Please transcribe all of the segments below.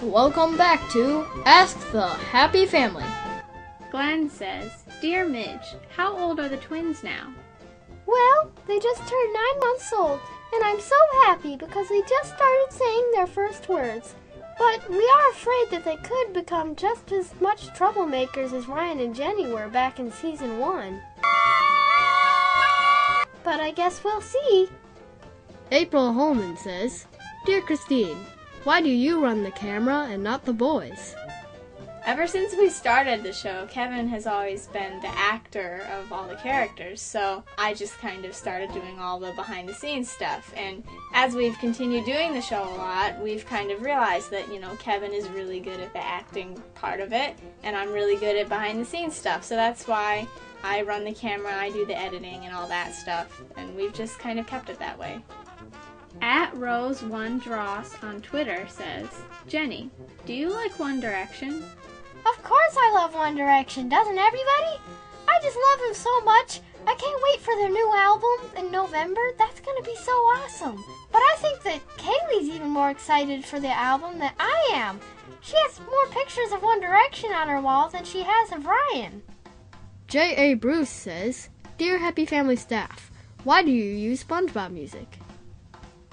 Welcome back to Ask the Happy Family. Glenn says, Dear Midge, how old are the twins now? Well, they just turned 9 months old, and I'm so happy because they just started saying their first words. But we are afraid that they could become just as much troublemakers as Ryan and Jenny were back in season 1. But I guess we'll see. April Holman says, Dear Christine, why do you run the camera and not the boys? Ever since we started the show, Kevin has always been the actor of all the characters, so I just kind of started doing all the behind-the-scenes stuff. And as we've continued doing the show a lot, we've kind of realized that, Kevin is really good at the acting part of it, and I'm really good at behind-the-scenes stuff, so that's why I run the camera, I do the editing and all that stuff, and we've just kind of kept it that way. At Rose1Dross on Twitter says, Jenny, do you like One Direction? Of course I love One Direction, doesn't everybody? I just love them so much. I can't wait for their new album in November. That's going to be so awesome. But I think that Kaylee's even more excited for the album than I am. She has more pictures of One Direction on her wall than she has of Ryan. J.A. Bruce says, Dear Happy Family staff, why do you use SpongeBob music?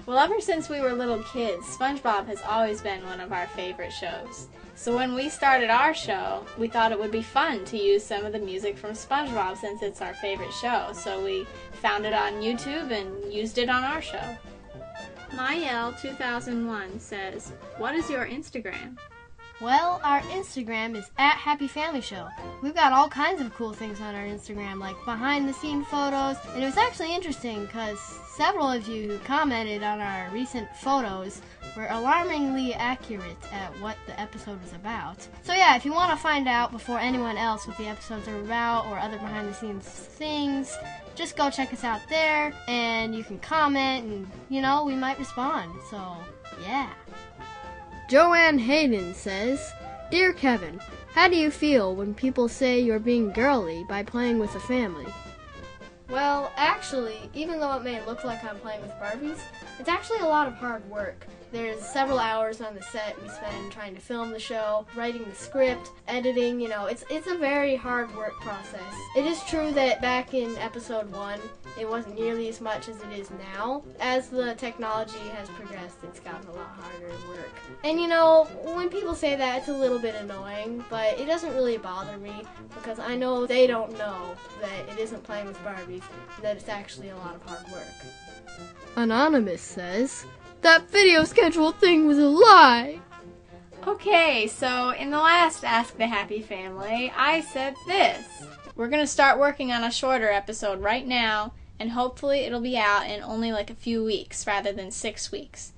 Well, ever since we were little kids, SpongeBob has always been one of our favorite shows. So when we started our show, we thought it would be fun to use some of the music from SpongeBob since it's our favorite show. So we found it on YouTube and used it on our show. Mayel2001 says, what is your Instagram? Well, our Instagram is @HappyFamilyShow. We've got all kinds of cool things on our Instagram, like behind-the-scene photos, and it was actually interesting because several of you who commented on our recent photos were alarmingly accurate at what the episode was about. So yeah, if you want to find out before anyone else what the episodes are about or other behind-the-scenes things, just go check us out there, and you can comment, and, we might respond. So, yeah. Joanne Hayden says, Dear Kevin, how do you feel when people say you're being girly by playing with a family? Well, actually, even though it may look like I'm playing with Barbies, it's actually a lot of hard work. There's several hours on the set we spend trying to film the show, writing the script, editing, it's a very hard work process. It is true that back in episode 1, it wasn't nearly as much as it is now. As the technology has progressed, it's gotten a lot harder to work. And when people say that, it's a little bit annoying, but it doesn't really bother me because I know they don't know that it isn't playing with Barbies, and that it's actually a lot of hard work. Anonymous says, that video schedule thing was a lie. Okay, so in the last Ask the Happy Family, I said this. We're going to start working on a shorter episode right now, and hopefully it'll be out in only like a few weeks rather than 6 weeks.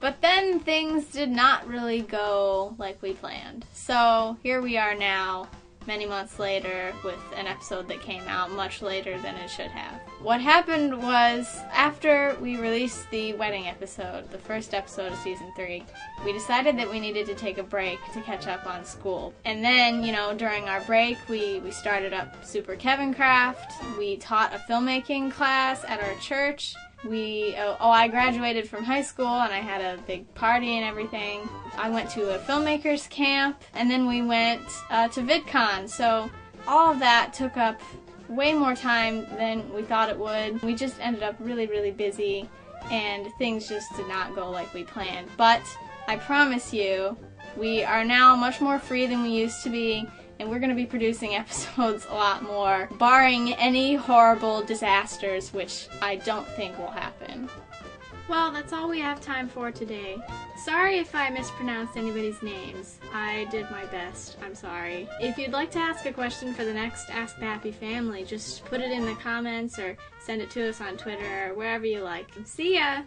But then things did not really go like we planned. So here we are now, many months later, with an episode that came out much later than it should have. What happened was, after we released the wedding episode, the first episode of season 3, we decided that we needed to take a break to catch up on school. And then, during our break, we started up Super Kevin Craft. We taught a filmmaking class at our church. I graduated from high school and I had a big party and everything. I went to a filmmakers camp, and then we went to VidCon. So all of that took up way more time than we thought it would. We just ended up really, really busy, and things just did not go like we planned. But I promise you, we are now much more free than we used to be, and we're going to be producing episodes a lot more, barring any horrible disasters, which I don't think will happen. Well, that's all we have time for today. Sorry if I mispronounced anybody's names. I did my best. I'm sorry. If you'd like to ask a question for the next Ask the Happy Family, just put it in the comments or send it to us on Twitter or wherever you like. See ya!